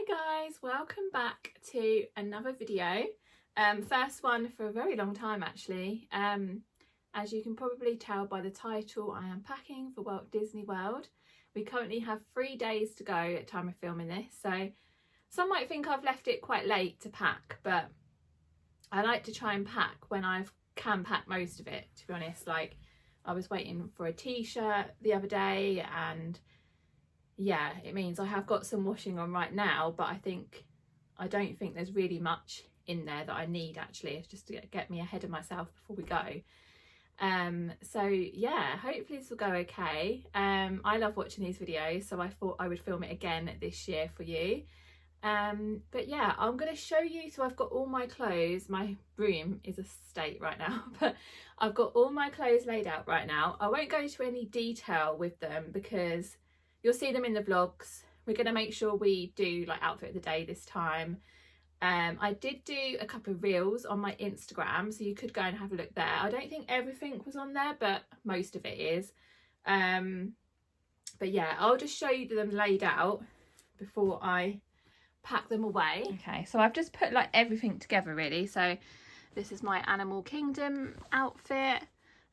Guys, welcome back to another video. First one for a very long time actually. As you can probably tell by the title, I am packing for Walt Disney World. We currently have 3 days to go at time of filming this, so some might think I've left it quite late to pack, but I like to try and pack when I can pack most of it, to be honest. Like, I was waiting for a t-shirt the other day, and yeah, it means I have got some washing on right now, but I don't think there's really much in there that I need actually. It's just to get me ahead of myself before we go. So yeah, hopefully this will go okay. I love watching these videos, so I thought I would film it again this year for you. But yeah, I'm going to show you. So I've got all my clothes. My room is a state right now, but I've got all my clothes laid out right now. I won't go into any detail with them because you'll see them in the vlogs. We're going to make sure we do like outfit of the day this time. I did do a couple of reels on my Instagram, so you could go and have a look there. I don't think everything was on there, but most of it is. But yeah, I'll just show you them laid out before I pack them away. Okay, so I've just put like everything together really. So this is my Animal Kingdom outfit,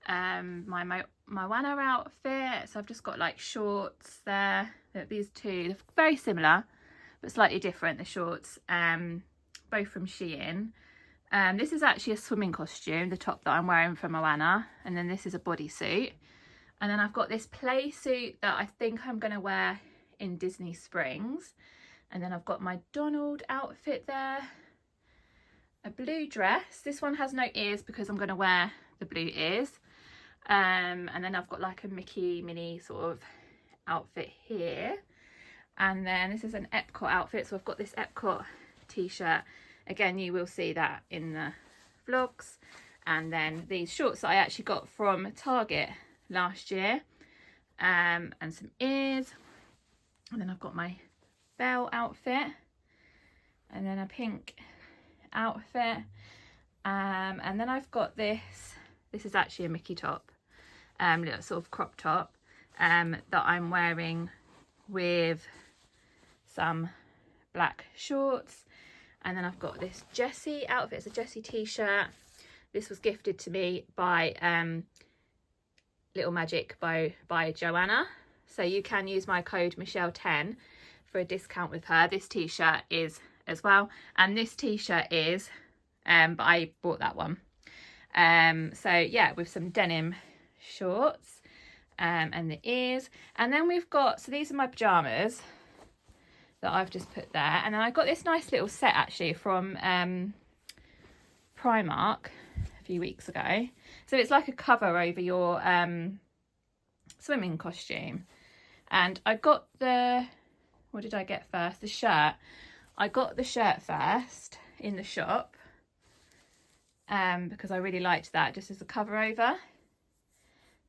my Moana outfit. So I've just got like shorts there. These two, they're very similar but slightly different, the shorts, both from Shein. This is actually a swimming costume, the top that I'm wearing for Moana, and then this is a bodysuit. And then I've got this play suit that I think I'm going to wear in Disney Springs. And then I've got my Donald outfit there, a blue dress. This one has no ears because I'm going to wear the blue ears. And then I've got like a Mickey Minnie sort of outfit here. And then this is an Epcot outfit. So I've got this Epcot t-shirt. Again, you will see that in the vlogs. And then these shorts that I actually got from Target last year. And some ears. And then I've got my Belle outfit, and then a pink outfit, and then I've got this is actually a Mickey top, little sort of crop top, that I'm wearing with some black shorts. And then I've got this Jessie outfit. It's a Jessie t-shirt. This was gifted to me by Little Magic by Joanna, so you can use my code Michelle10 for a discount with her. This t-shirt is as well, and this t-shirt is but I bought that one. So yeah, with some denim shorts, and the ears. And then we've got, so these are my pajamas that I've just put there. And then I got this nice little set actually from Primark a few weeks ago. So it's like a cover over your swimming costume. And I got the, what did I get first? The shirt. I got the shirt first in the shop, because I really liked that just as a cover over.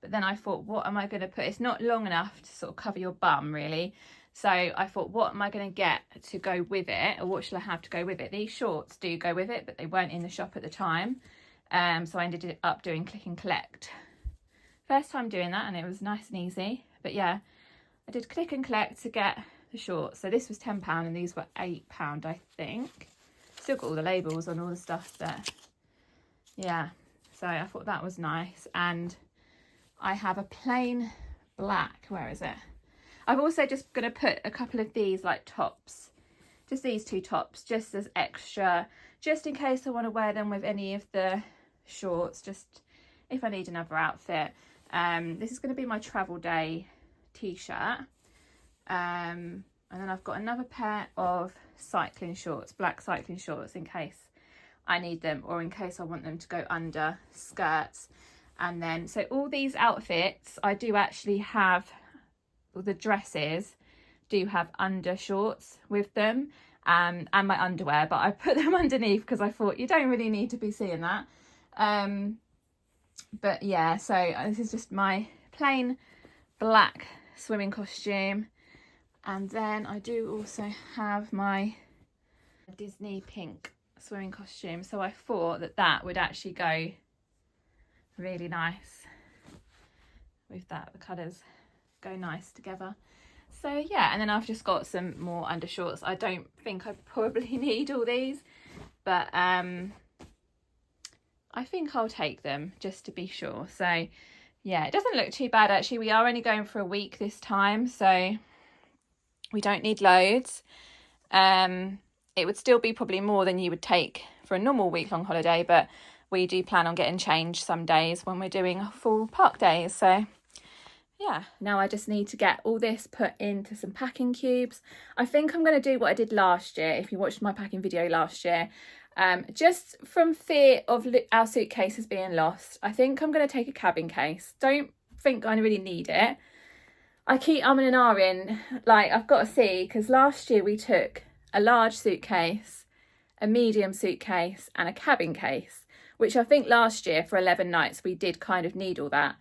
But then I thought, what am I going to put? It's not long enough to sort of cover your bum really. So I thought, what am I going to get to go with it? Or what should I have to go with it? These shorts do go with it, but they weren't in the shop at the time. So I ended up doing click and collect. First time doing that, and it was nice and easy. But yeah, I did click and collect to get the shorts. So this was £10 and these were £8, I think. Still got all the labels on all the stuff, but yeah, so I thought that was nice. And I have a plain black, where is it? I'm also just going to put a couple of these like tops, just these two tops, just as extra, just in case I want to wear them with any of the shorts, just if I need another outfit. This is going to be my travel day t-shirt, and then I've got another pair of cycling shorts, black cycling shorts, in case I need them or in case I want them to go under skirts. And then, so all these outfits I do actually have, the dresses do have under shorts with them, and my underwear, but I put them underneath because I thought you don't really need to be seeing that. But yeah, so this is just my plain black swimming costume. And then I do also have my Disney pink swimming costume. So I thought that that would actually go really nice with that. The colours go nice together. So yeah, and then I've just got some more undershorts. I don't think I probably need all these, but I think I'll take them just to be sure. So yeah, it doesn't look too bad actually. We are only going for a week this time, so we don't need loads. It would still be probably more than you would take for a normal week-long holiday, but we do plan on getting changed some days when we're doing full park days. So yeah, now I just need to get all this put into some packing cubes. I think I'm going to do what I did last year, if you watched my packing video last year. Just from fear of our suitcases being lost, I think I'm going to take a cabin case. Don't think I really need it. I keep umming and ahhing, like I've got to see, because last year we took a large suitcase, a medium suitcase and a cabin case, which I think last year for 11 nights we did kind of need all that.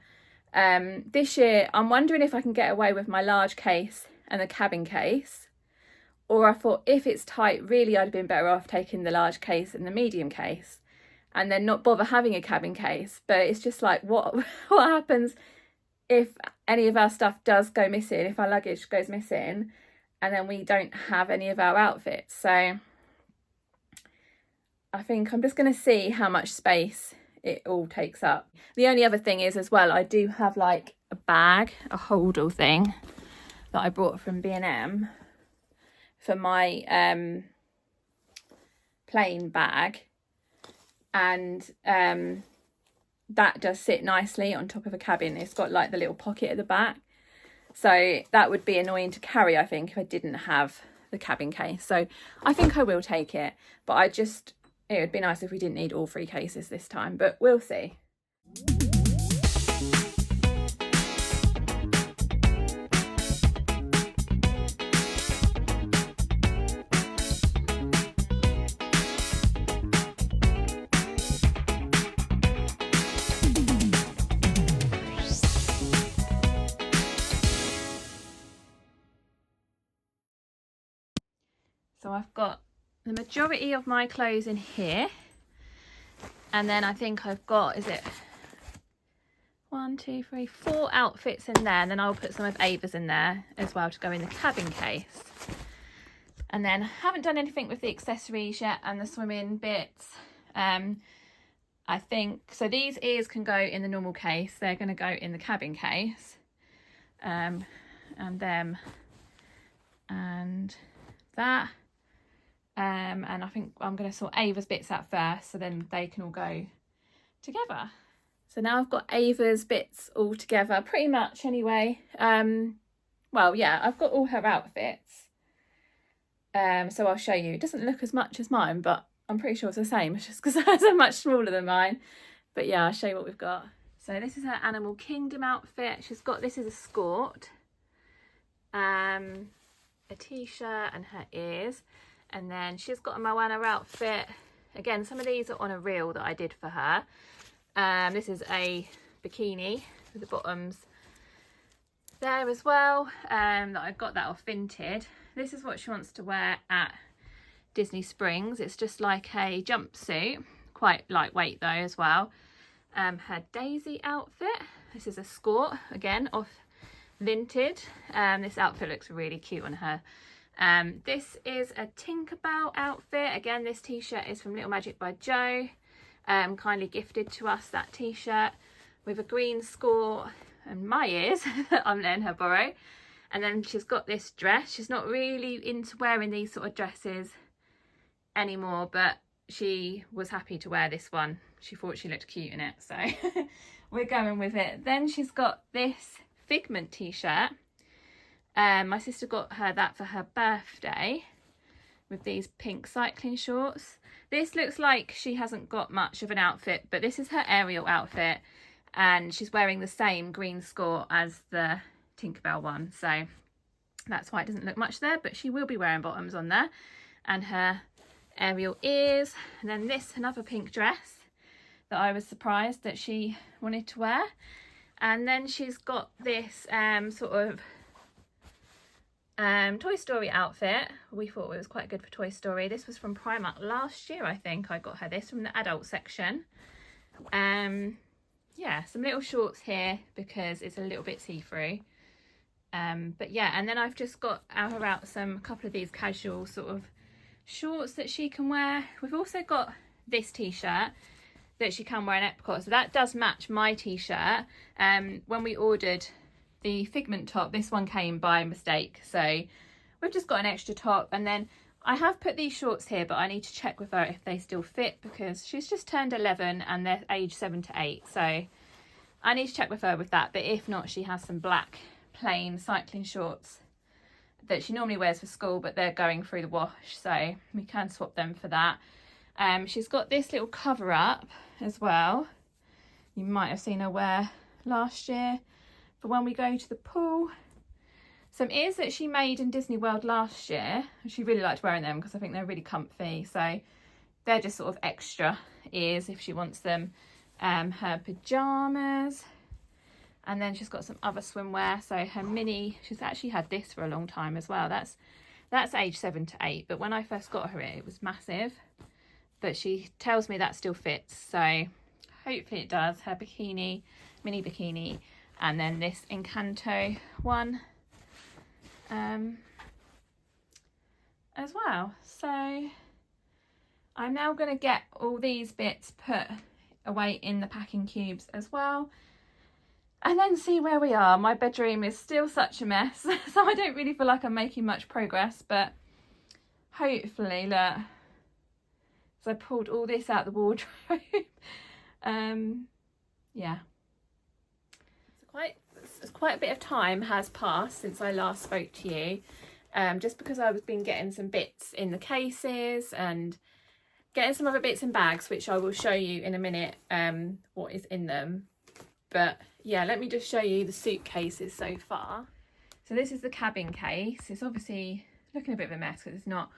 This year I'm wondering if I can get away with my large case and the cabin case, or I thought if it's tight really I'd have been better off taking the large case and the medium case and then not bother having a cabin case. But it's just like what happens if any of our stuff does go missing, if our luggage goes missing and then we don't have any of our outfits. So I think I'm just going to see how much space it all takes up. The only other thing is as well, I do have like a bag, a holdall thing that I brought from B&M for my plain bag, and that does sit nicely on top of a cabin. It's got like the little pocket at the back, so that would be annoying to carry I think if I didn't have the cabin case. So I think I will take it, but it would be nice if we didn't need all 3 cases this time, but we'll see. So I've got the majority of my clothes in here, and then I think I've got, is it 1, 2, 3, 4 outfits in there, and then I'll put some of Ava's in there as well to go in the cabin case. And then I haven't done anything with the accessories yet and the swimming bits. I think so these ears can go in the normal case, they're going to go in the cabin case, and them and that. And I think I'm going to sort Ava's bits out first, so then they can all go together. So now I've got Ava's bits all together pretty much anyway. Well, yeah, I've got all her outfits. So I'll show you. It doesn't look as much as mine, but I'm pretty sure it's the same. It's just because hers are much smaller than mine. But yeah, I'll show you what we've got. So this is her Animal Kingdom outfit. She's got, this is a skirt, a t-shirt and her ears. And then she's got a Moana outfit. Again, some of these are on a reel that I did for her. This is a bikini with the bottoms there as well, that I got that off Vinted. This is what she wants to wear at Disney Springs. It's just like a jumpsuit, quite lightweight though as well. Her Daisy outfit, this is a skirt, again off Vinted. This outfit looks really cute on her. This is a Tinkerbell outfit. Again, this t-shirt is from Little Magic by Joe. Kindly gifted to us that t-shirt with a green skirt and my ears that I'm letting her borrow. And then she's got this dress. She's not really into wearing these sort of dresses anymore, but she was happy to wear this one. She thought she looked cute in it, so we're going with it. Then she's got this Figment t-shirt. My sister got her that for her birthday with these pink cycling shorts. This looks like she hasn't got much of an outfit, but this is her Ariel outfit, and she's wearing the same green skirt as the Tinkerbell one, so that's why it doesn't look much there, but she will be wearing bottoms on there, and her Ariel ears. And then this, another pink dress that I was surprised that she wanted to wear. And then she's got this sort of Toy Story outfit. We thought it was quite good for Toy Story. This was from Primark last year, I think. I got her this from the adult section. Yeah, some little shorts here because it's a little bit see-through. But yeah, and then I've just got her out a couple of these casual sort of shorts that she can wear. We've also got this t-shirt that she can wear in Epcot, so that does match my t-shirt. When we ordered the Figment top, this one came by mistake, so we've just got an extra top. And then I have put these shorts here, but I need to check with her if they still fit, because she's just turned 11 and they're age 7 to 8, so I need to check with her with that. But if not, she has some black plain cycling shorts that she normally wears for school, but they're going through the wash, so we can swap them for that. She's got this little cover up as well, you might have seen her wear last year for when we go to the pool. Some ears that she made in Disney World last year. She really liked wearing them because I think they're really comfy, so they're just sort of extra ears if she wants them. Her pajamas, and then she's got some other swimwear. So her mini, she's actually had this for a long time as well. That's age 7 to 8, but when I first got her it was massive, but she tells me that still fits, so hopefully it does. Her bikini, mini bikini, and then this Encanto one as well. So I'm now going to get all these bits put away in the packing cubes as well, and then see where we are. My bedroom is still such a mess, so I don't really feel like I'm making much progress, but hopefully, look, so I pulled all this out the wardrobe. Yeah, quite a bit of time has passed since I last spoke to you, just because I've been getting some bits in the cases and getting some other bits in bags, which I will show you in a minute what is in them. But yeah, let me just show you the suitcases so far. So this is the cabin case. It's obviously looking a bit of a mess because it's not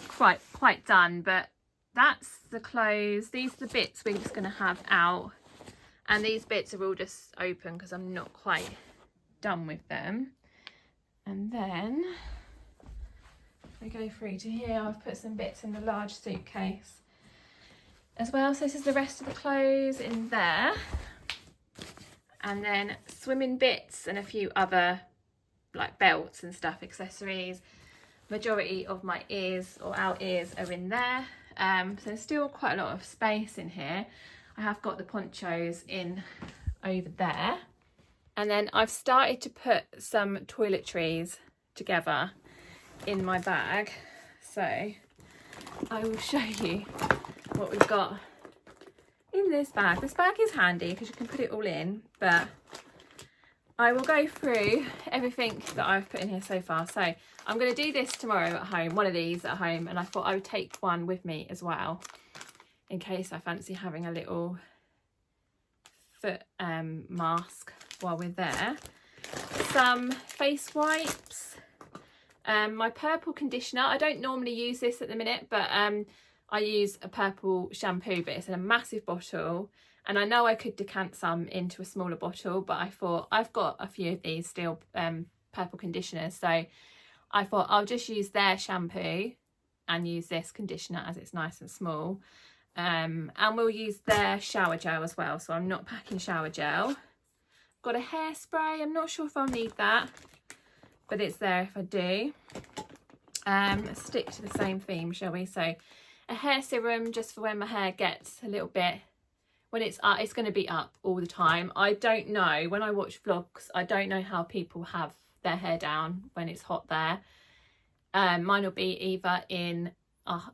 quite done, but that's the clothes. These are the bits we're just going to have out, and these bits are all just open because I'm not quite done with them. And then if we go through to here, I've put some bits in the large suitcase as well. So this is the rest of the clothes in there, and then swimming bits and a few other like belts and stuff, accessories. Majority of my ears, or our ears, are in there. So there's still quite a lot of space in here. I have got the ponchos in over there, and then I've started to put some toiletries together in my bag, so I will show you what we've got in this bag. This bag is handy because you can put it all in, but I will go through everything that I've put in here so far. So I'm going to do this tomorrow at home, one of these at home, and I thought I would take one with me as well in case I fancy having a little foot mask while we're there. Some face wipes, my purple conditioner. I don't normally use this at the minute, but I use a purple shampoo, but it's in a massive bottle, and I know I could decant some into a smaller bottle, but I thought I've got a few of these still purple conditioners, so I thought I'll just use their shampoo and use this conditioner as it's nice and small. And we'll use their shower gel as well, so I'm not packing shower gel. Got a hairspray. I'm not sure if I'll need that, but it's there if I do. Let's stick to the same theme, shall we? So a hair serum just for when my hair gets a little bit, when it's going to be up all the time. I don't know, when I watch vlogs, I don't know how people have their hair down when it's hot there. Mine will be either in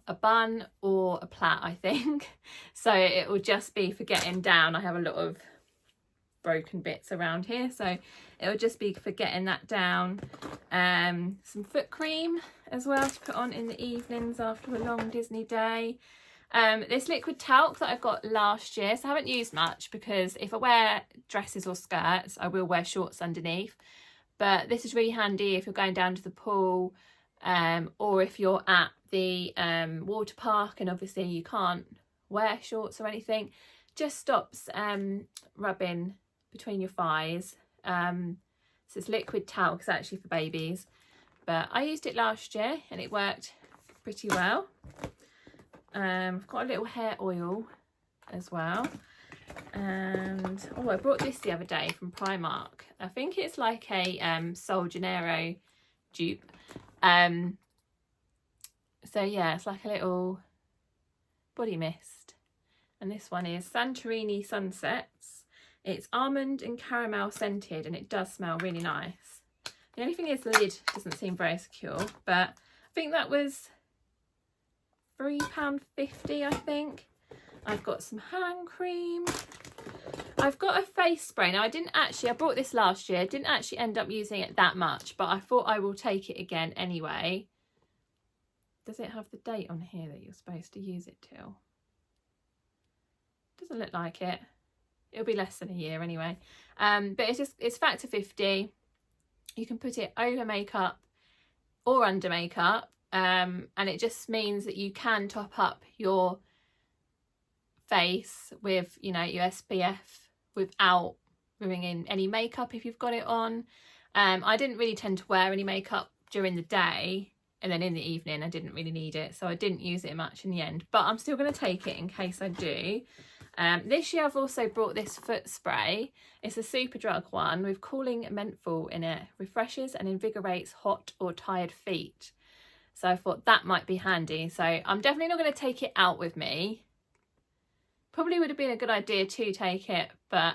a bun or a plait, I think. So it will just be for getting down. I have a lot of broken bits around here, so it'll just be for getting that down. Some foot cream as well to put on in the evenings after a long Disney day. This liquid talc that I got last year, so I haven't used much because if I wear dresses or skirts I will wear shorts underneath, but this is really handy if you're going down to the pool, or if you're at the water park and obviously you can't wear shorts or anything. Just stops rubbing between your thighs. So it's liquid talc. It's actually for babies, but I used it last year and it worked pretty well. I've got a little hair oil as well. And oh, I brought this the other day from Primark. I think it's like a Sol Janeiro dupe. So yeah, it's like a little body mist, and this one is Santorini Sunsets. It's almond and caramel scented, and it does smell really nice. The only thing is the lid doesn't seem very secure, but I think that was £3.50, I think. I've got some hand cream. I've got a face spray. Now I bought this last year, didn't actually end up using it that much, but I thought I will take it again anyway. Does it have the date on here that you're supposed to use it till? Doesn't look like it. It'll be less than a year anyway. But it's factor 50. You can put it over makeup or under makeup, and it just means that you can top up your face with, you know, your SPF without bringing any makeup if you've got it on. I didn't really tend to wear any makeup during the day, and then in the evening I didn't really need it, so I didn't use it much in the end, but I'm still going to take it in case I do. This year I've also brought this foot spray. It's a Superdrug one with cooling menthol in it. Refreshes and invigorates hot or tired feet. So I thought that might be handy. So I'm definitely not going to take it out with me. Probably would have been a good idea to take it, but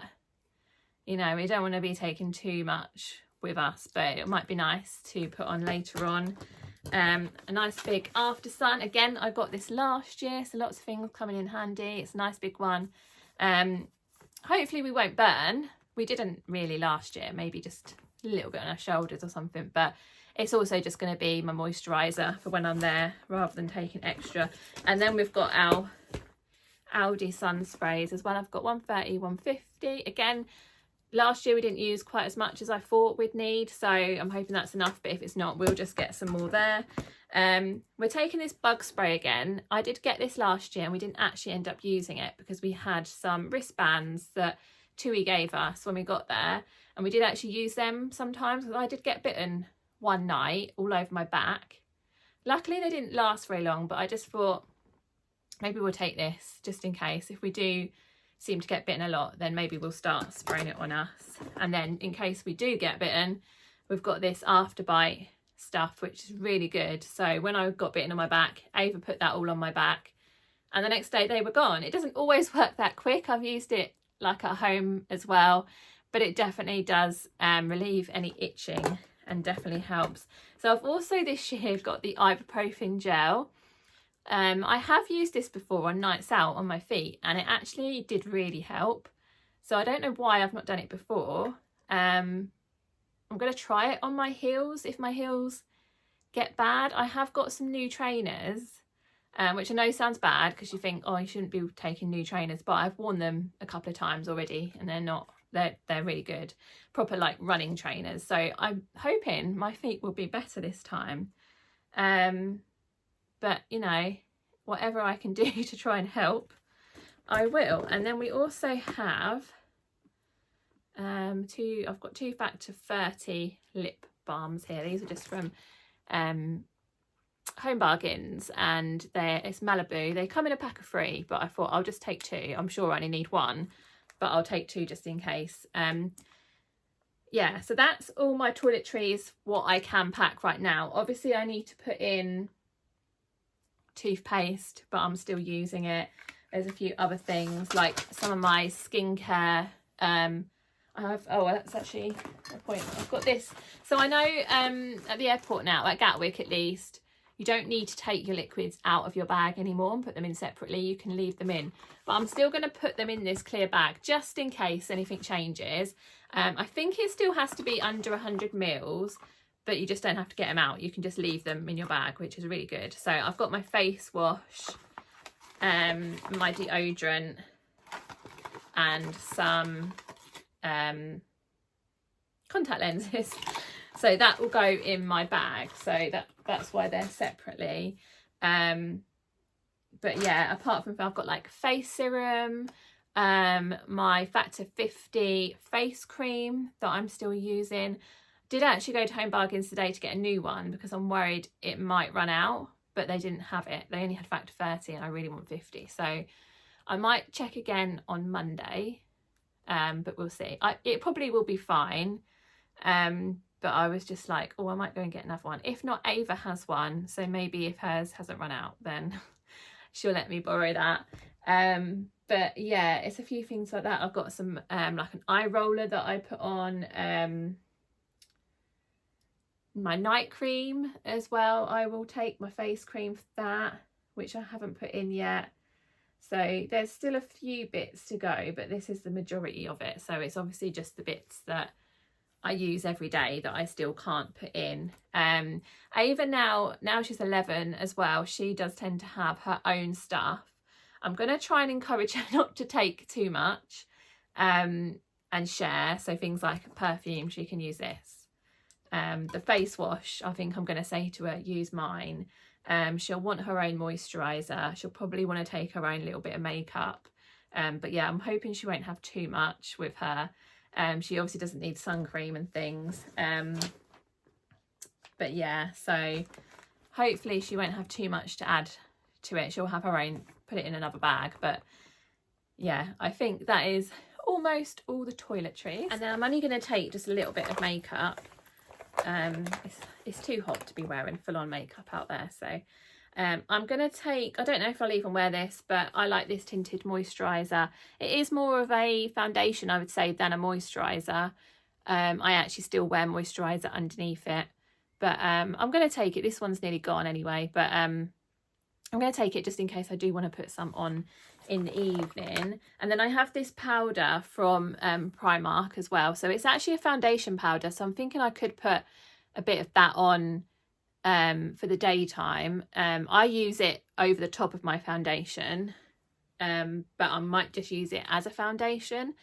you know, we don't want to be taking too much with us, but it might be nice to put on later on. A nice big after sun. Again, I got this last year, so lots of things coming in handy. It's a nice big one. Hopefully we won't burn. We didn't really last year, maybe just a little bit on our shoulders or something, but it's also just going to be my moisturiser for when I'm there rather than taking extra. And then we've got our Aldi sun sprays as well. I've got 130, 150. Again, last year we didn't use quite as much as I thought we'd need, so I'm hoping that's enough, but if it's not, we'll just get some more there. We're taking this bug spray again. I did get this last year and we didn't actually end up using it because we had some wristbands that Tui gave us when we got there, and we did actually use them sometimes because I did get bitten one night all over my back. Luckily they didn't last very long, but I just thought maybe we'll take this just in case. If we do seem to get bitten a lot, then maybe we'll start spraying it on us, and then in case we do get bitten, we've got this after bite stuff which is really good. So when I got bitten on my back, Ava put that all on my back, and the next day they were gone. It doesn't always work that quick. I've used it like at home as well, but it definitely does relieve any itching and definitely helps. So I've also this year got the ibuprofen gel. I have used this before on nights out on my feet, and it actually did really help. So I don't know why I've not done it before. I'm going to try it on my heels if my heels get bad. I have got some new trainers, which I know sounds bad because you think, oh, you shouldn't be taking new trainers, but I've worn them a couple of times already and they're really good, proper like running trainers. So I'm hoping my feet will be better this time. But you know, whatever I can do to try and help, I will. And then we also have I've got 2 factor 30 lip balms here. These are just from Home Bargains, and it's Malibu. They come in a pack of 3, but I thought I'll just take 2. I'm sure I only need 1, but I'll take 2 just in case. Yeah, so that's all my toiletries, what I can pack right now. Obviously I need to put in toothpaste, but I'm still using it. There's a few other things like some of my skincare. That's actually a point. I've got this. So I know at the airport now, at Gatwick at least, you don't need to take your liquids out of your bag anymore and put them in separately. You can leave them in, but I'm still going to put them in this clear bag just in case anything changes. I think it still has to be under 100 mils, but you just don't have to get them out. You can just leave them in your bag, which is really good. So I've got my face wash, my deodorant, and some contact lenses. So that will go in my bag. So that's why they're separately. But yeah, apart from that, I've got like face serum, my factor 50 face cream that I'm still using. Did actually go to Home Bargains today to get a new one because I'm worried it might run out, but they didn't have it. They only had factor 30 and I really want 50. So I might check again on Monday, but we'll see. It probably will be fine, but I was just like, oh, I might go and get another one. If not, Ava has one, so maybe if hers hasn't run out, then she'll let me borrow that. But yeah, it's a few things like that. I've got some like an eye roller that I put on, my night cream as well. I will take my face cream for that, which I haven't put in yet. So there's still a few bits to go, but this is the majority of it. So it's obviously just the bits that I use every day that I still can't put in. Ava now she's 11 as well, she does tend to have her own stuff. I'm going to try and encourage her not to take too much, and share. So things like perfume, she can use this. The face wash, I think I'm going to say to her, use mine. She'll want her own moisturiser. She'll probably want to take her own little bit of makeup. But yeah, I'm hoping she won't have too much with her. She obviously doesn't need sun cream and things. But yeah, so hopefully she won't have too much to add to it. She'll have her own, put it in another bag. But yeah, I think that is almost all the toiletries. And then I'm only going to take just a little bit of makeup. It's too hot to be wearing full-on makeup out there, so I'm gonna take, I don't know if I'll even wear this, but I like this tinted moisturiser. It is more of a foundation, I would say, than a moisturiser. I actually still wear moisturiser underneath it, but I'm gonna take it. This one's nearly gone anyway, but I'm gonna take it just in case I do want to put some on in the evening. And then I have this powder from Primark as well, so it's actually a foundation powder, so I'm thinking I could put a bit of that on for the daytime. I use it over the top of my foundation, but I might just use it as a foundation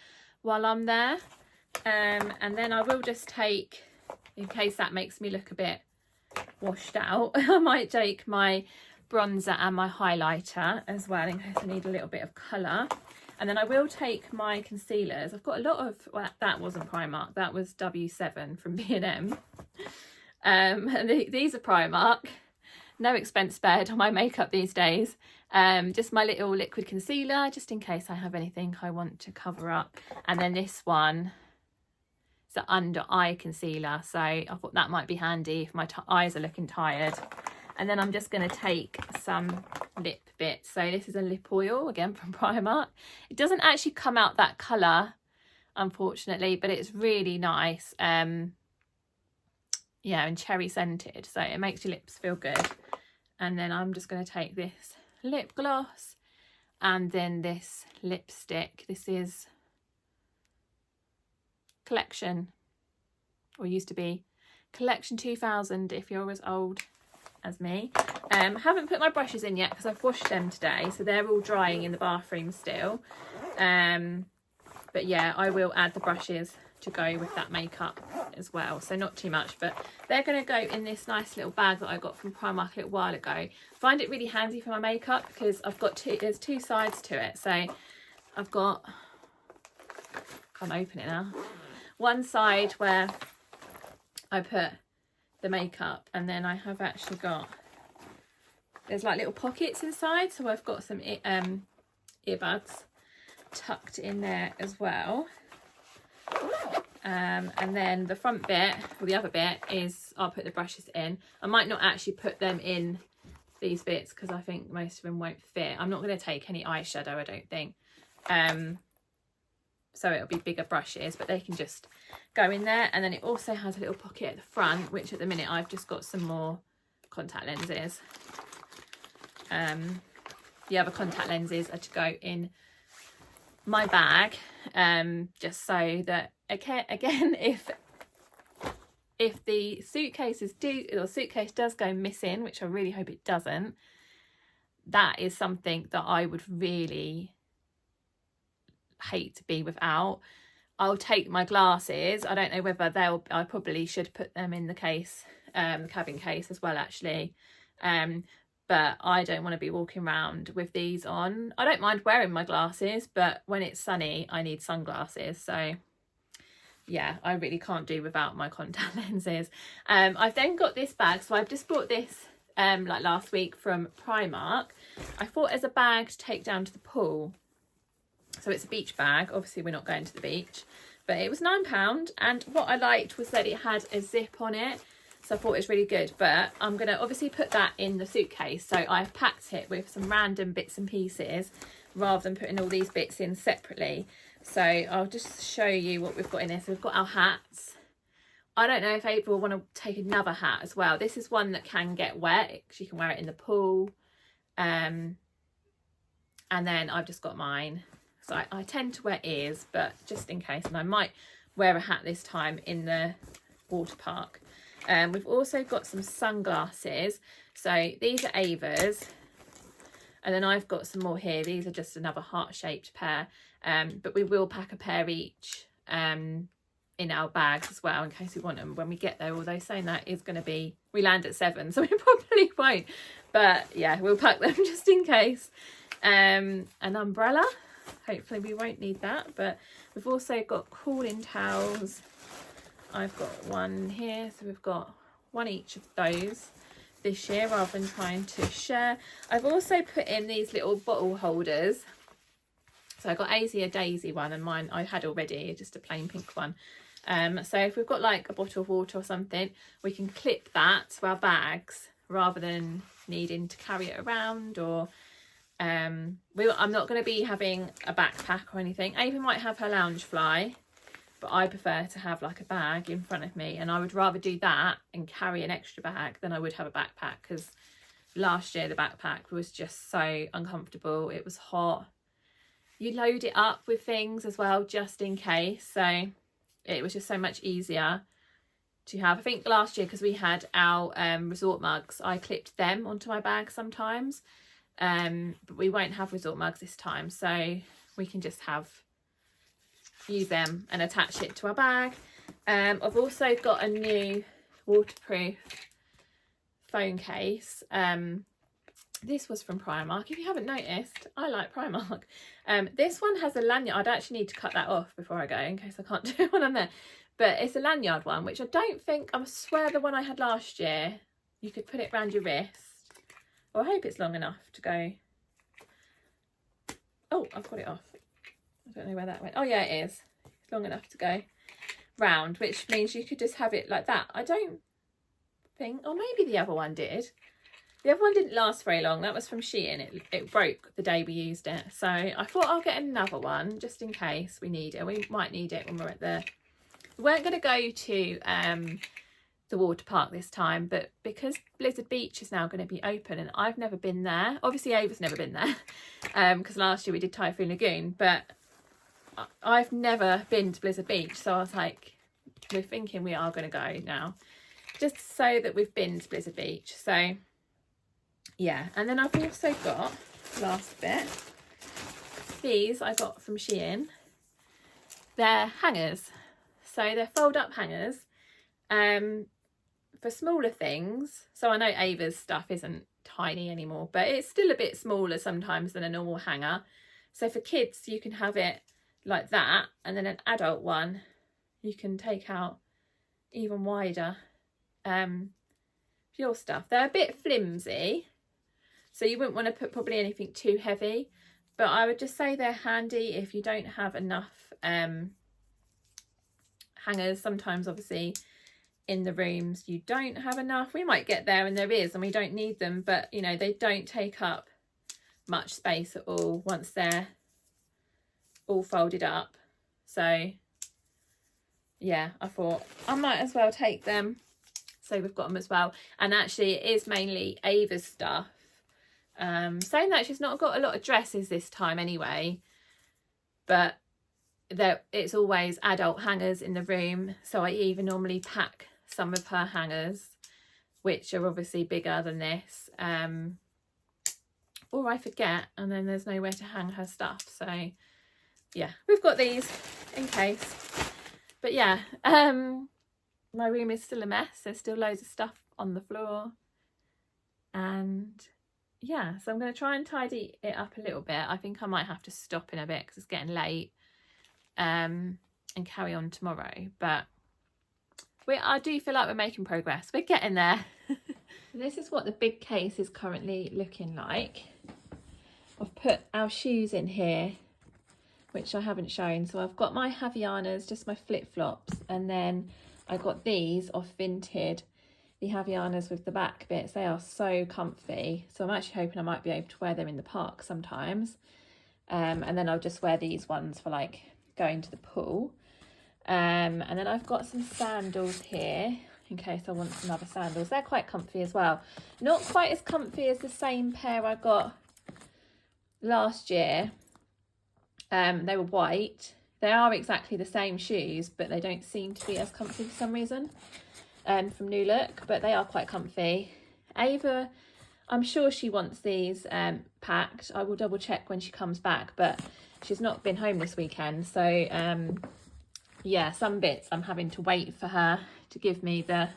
while I'm there. And then I will just take, in case that makes me look a bit washed out, I might take my bronzer and my highlighter as well, in case I need a little bit of colour. And then I will take my concealers. I've got a lot of, well, that wasn't Primark, that was W7 from B&M. These are Primark. No expense spared on my makeup these days. Just my little liquid concealer, just in case I have anything I want to cover up. And then this one, it's an under eye concealer, so I thought that might be handy if my eyes are looking tired. And then I'm just going to take some lip bits. So this is a lip oil, again from Primark. It doesn't actually come out that colour, unfortunately, but it's really nice. Yeah, and cherry scented, so it makes your lips feel good. And then I'm just going to take this lip gloss and then this lipstick. This is Collection, or used to be Collection 2000 if you're as old as me. Haven't put my brushes in yet because I've washed them today, so they're all drying in the bathroom still. But yeah, I will add the brushes to go with that makeup as well, so not too much, but they're going to go in this nice little bag that I got from Primark a little while ago. I find it really handy for my makeup because I've got there's two sides to it. So I've got, can't open it now, one side where I put the makeup, and then I have actually got, there's like little pockets inside, so I've got some earbuds tucked in there as well. And then the front bit, or the other bit, is I'll put the brushes in. I might not actually put them in these bits because I think most of them won't fit. I'm not going to take any eyeshadow, I don't think. So it'll be bigger brushes, but they can just go in there. And then it also has a little pocket at the front, which at the minute I've just got some more contact lenses. The other contact lenses are to go in my bag, just so that again if the suitcase does go missing, which I really hope it doesn't, that is something that I would really hate to be without. I'll take my glasses. I don't know whether I probably should put them in the case, the cabin case as well, actually. But I don't want to be walking around with these on. I don't mind wearing my glasses, but when it's sunny, I need sunglasses. So yeah, I really can't do without my contact lenses. I've then got this bag. So I've just bought this like last week from Primark. I thought as a bag to take down to the pool. So it's a beach bag. Obviously we're not going to the beach, but it was £9. And what I liked was that it had a zip on it. So I thought it was really good, but I'm going to obviously put that in the suitcase. So I've packed it with some random bits and pieces rather than putting all these bits in separately. So I'll just show you what we've got in here. So we've got our hats. I don't know if Ava will want to take another hat as well. This is one that can get wet. She can wear it in the pool. And then I've just got mine. So I tend to wear ears, but just in case. And I might wear a hat this time in the water park. We've also got some sunglasses. So these are Ava's. And then I've got some more here. These are just another heart-shaped pair. But we will pack a pair each in our bags as well in case we want them when we get there. Although saying that is going to be... We land at 7, so we probably won't. But yeah, we'll pack them just in case. An umbrella. Hopefully we won't need that. But we've also got cooling towels. I've got one here, so we've got one each of those this year rather than trying to share. I've also put in these little bottle holders. So I got a daisy one, and mine I had already, just a plain pink one. So if we've got like a bottle of water or something, we can clip that to our bags rather than needing to carry it around. Or I'm not going to be having a backpack or anything. Ava might have her lounge fly, but I prefer to have like a bag in front of me, and I would rather do that and carry an extra bag than I would have a backpack, because last year the backpack was just so uncomfortable. It was hot. You load it up with things as well just in case, so it was just so much easier to have. I think last year, because we had our resort mugs, I clipped them onto my bag sometimes, but we won't have resort mugs this time, so we can just use them and attach it to our bag. I've also got a new waterproof phone case. This was from Primark. If you haven't noticed, I like Primark. This one has a lanyard. I'd actually need to cut that off before I go in case I can't do one on there. But it's a lanyard one, which I don't think, I swear the one I had last year, you could put it around your wrist. Well, I hope it's long enough to go. Oh, I've got it off. I don't know where that went. Oh yeah, it is. It's long enough to go round, which means you could just have it like that. I don't think, or maybe the other one did. The other one didn't last very long. That was from Shein. It broke the day we used it. So I thought I'll get another one just in case we need it. We might need it when we're at the... We weren't going to go to the water park this time, but because Blizzard Beach is now going to be open and I've never been there. Obviously Ava's never been there because last year we did Typhoon Lagoon, but I've never been to Blizzard Beach. So I was like, we're thinking we are going to go now just so that we've been to Blizzard Beach. So yeah, and then I've also got, last bit, these I got from Shein. They're hangers, so they're fold up hangers for smaller things. So I know Ava's stuff isn't tiny anymore, but it's still a bit smaller sometimes than a normal hanger. So for kids you can have it like that, and then an adult one you can take out even wider for your stuff. They're a bit flimsy, so you wouldn't want to put probably anything too heavy, but I would just say they're handy if you don't have enough hangers. Sometimes obviously in the rooms you don't have enough. We might get there and there is and we don't need them, but you know, they don't take up much space at all once they're all folded up. So yeah, I thought I might as well take them, so we've got them as well. And actually it is mainly Ava's stuff. Saying that, she's not got a lot of dresses this time anyway, but it's always adult hangers in the room, so I even normally pack some of her hangers, which are obviously bigger than this, or I forget and then there's nowhere to hang her stuff. So yeah, we've got these in case. But yeah, my room is still a mess. There's still loads of stuff on the floor, and yeah, so I'm going to try and tidy it up a little bit. I think I might have to stop in a bit because it's getting late, and carry on tomorrow. But I do feel like we're making progress. We're getting there. This is what the big case is currently looking like. I've put our shoes in here which I haven't shown. So I've got my Havaianas, just my flip-flops, and then I got these off Vinted, the Havaianas with the back bits. They are so comfy, so I'm actually hoping I might be able to wear them in the park sometimes. And then I'll just wear these ones for like going to the pool. And then I've got some sandals here in case I want some other sandals. They're quite comfy as well. Not quite as comfy as the same pair I got last year. They were white. They are exactly the same shoes, but they don't seem to be as comfy for some reason, from New Look, but they are quite comfy. Ava, I'm sure she wants these packed. I will double check when she comes back, but she's not been home this weekend. So yeah, some bits I'm having to wait for her to give me the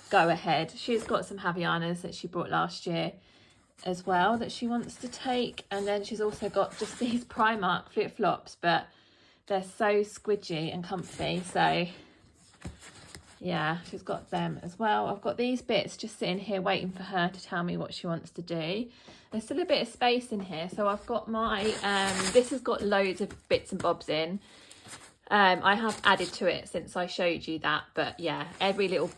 go ahead. She's got some Havaianas that she brought last year as well that she wants to take, and then she's also got just these Primark flip-flops, but they're so squidgy and comfy, so yeah, she's got them as well. I've got these bits just sitting here waiting for her to tell me what she wants to do. There's still a bit of space in here, so I've got my this has got loads of bits and bobs in. I have added to it since I showed you that, but yeah, every little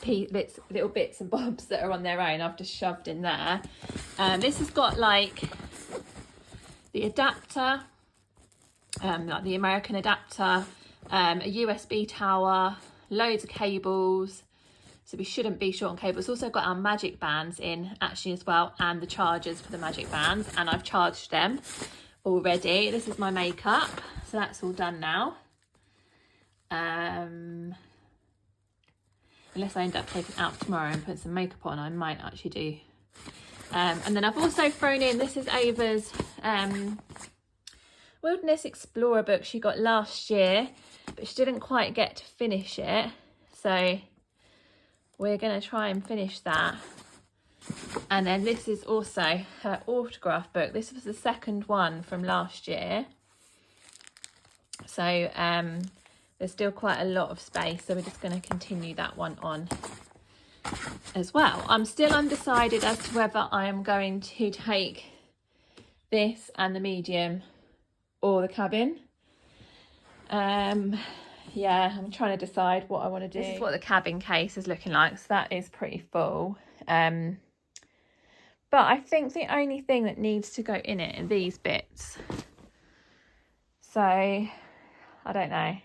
bits and bobs that are on their own I've just shoved in there. This has got like the adapter, like the American adapter, a USB tower, loads of cables, so we shouldn't be short on cables. It's also got our magic bands in actually as well, and the chargers for the magic bands, and I've charged them already. This is my makeup, so that's all done now. Unless I end up taking it out tomorrow and put some makeup on, I might actually do. And then I've also thrown in, this is Ava's Wilderness Explorer book she got last year, but she didn't quite get to finish it. So we're going to try and finish that. And then this is also her autograph book. This was the second one from last year. So there's still quite a lot of space, so we're just going to continue that one on as well. I'm still undecided as to whether I am going to take this and the medium or the cabin. Yeah, I'm trying to decide what I want to do. This is what the cabin case is looking like, so that is pretty full. But I think the only thing that needs to go in it are these bits. So I don't know.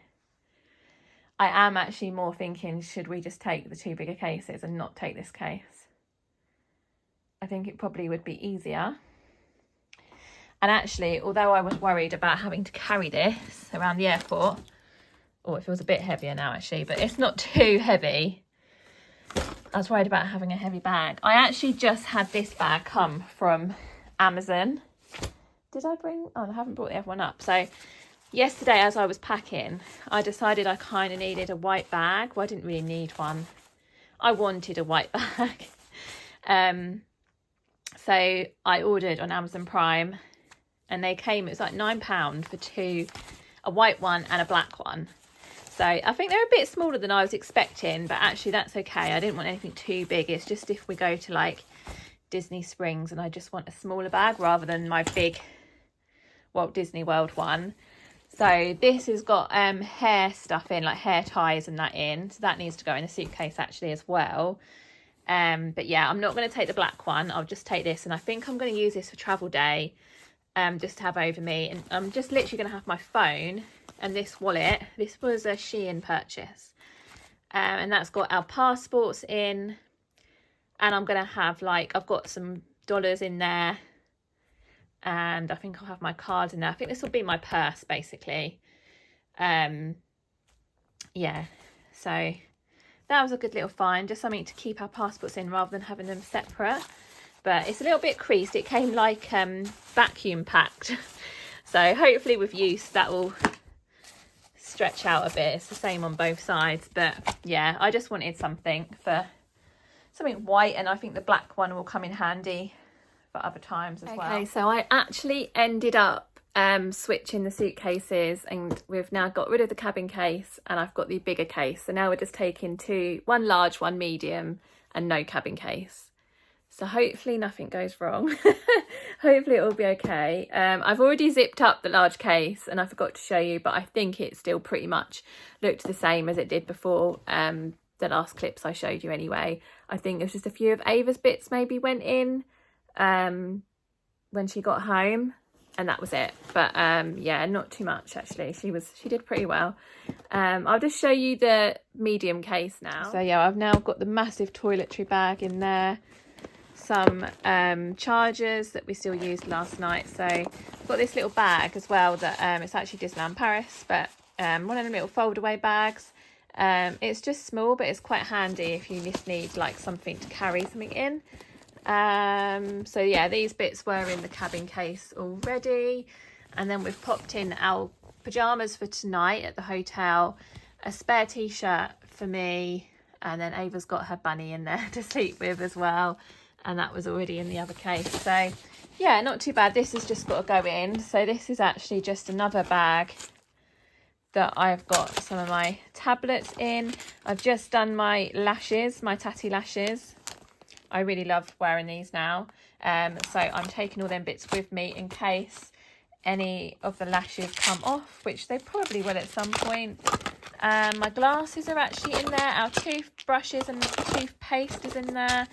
I am actually more thinking, should we just take the two bigger cases and not take this case? I think it probably would be easier. And actually, although I was worried about having to carry this around the airport, oh, it feels a bit heavier now actually, but it's not too heavy. I was worried about having a heavy bag. I actually just had this bag come from Amazon. Did I bring, oh, I haven't brought the other one up. So yesterday as I was packing, I decided I kind of needed a white bag. Well, I didn't really need one. I wanted a white bag. So I ordered on Amazon Prime, and they came, it was like £9 for two, a white one and a black one. So I think they're a bit smaller than I was expecting, but actually that's okay. I didn't want anything too big. It's just if we go to like Disney Springs and I just want a smaller bag rather than my big Walt Disney World one. So this has got hair stuff in, like hair ties and that in. So that needs to go in a suitcase actually as well. But yeah, I'm not going to take the black one. I'll just take this, and I think I'm going to use this for travel day, just to have over me. And I'm just literally going to have my phone and this wallet. This was a Shein purchase, and that's got our passports in, and I'm going to have like, I've got some dollars in there, and I think I'll have my cards in there. I think this will be my purse basically. Yeah, so that was a good little find, just something to keep our passports in rather than having them separate. But it's a little bit creased. It came like vacuum packed. So hopefully with use that will stretch out a bit. It's the same on both sides. But yeah, I just wanted something white, and I think the black one will come in handy for other times as well. Okay, so I actually ended up switching the suitcases, and we've now got rid of the cabin case and I've got the bigger case. So now we're just taking one large, one medium, and no cabin case. So hopefully nothing goes wrong. Hopefully it will be okay. I've already zipped up the large case and I forgot to show you, but I think it still pretty much looked the same as it did before the last clips I showed you anyway. I think there's just a few of Ava's bits maybe went in when she got home, and that was it. But yeah, not too much actually. She did pretty well. I'll just show you the medium case now. So yeah, I've now got the massive toiletry bag in there, some chargers that we still used last night. So I've got this little bag as well that it's actually Disneyland Paris, but one of the little fold away bags. It's just small, but it's quite handy if you just need like something to carry something in. So yeah, these bits were in the cabin case already, and then we've popped in our pajamas for tonight at the hotel, a spare t-shirt for me, and then Ava's got her bunny in there to sleep with as well, and that was already in the other case. So yeah, not too bad. This has just got to go in. So this is actually just another bag that I've got some of my tablets in. I've just done my lashes, my tatty lashes. I really love wearing these now. So I'm taking all them bits with me in case any of the lashes come off, which they probably will at some point. My glasses are actually in there. Our toothbrushes and toothpaste is in there.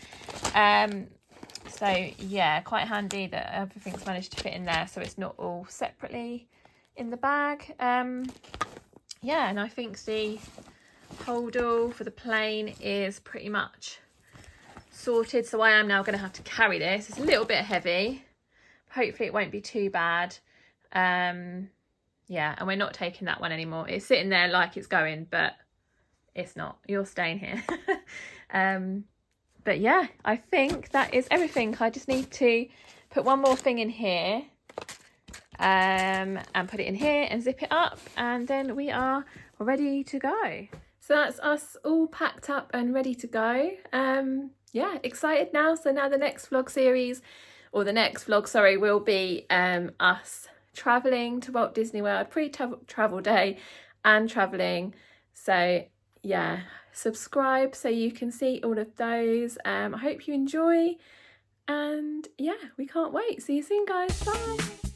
So yeah, quite handy that everything's managed to fit in there, so it's not all separately in the bag. Yeah, and I think the hold all for the plane is pretty much sorted, so I am now going to have to carry this. It's a little bit heavy. Hopefully it won't be too bad. Yeah, and we're not taking that one anymore. It's sitting there like it's going, but it's not. You're staying here. But yeah, I think that is everything. I just need to put one more thing in here, and put it in here and zip it up, and then we are ready to go. So that's us all packed up and ready to go. Yeah, excited now. So now the next vlog series, or the next vlog, sorry, will be us traveling to Walt Disney World, pre-travel day and traveling. So yeah, subscribe so you can see all of those. I hope you enjoy, and yeah, we can't wait. See you soon, guys. Bye.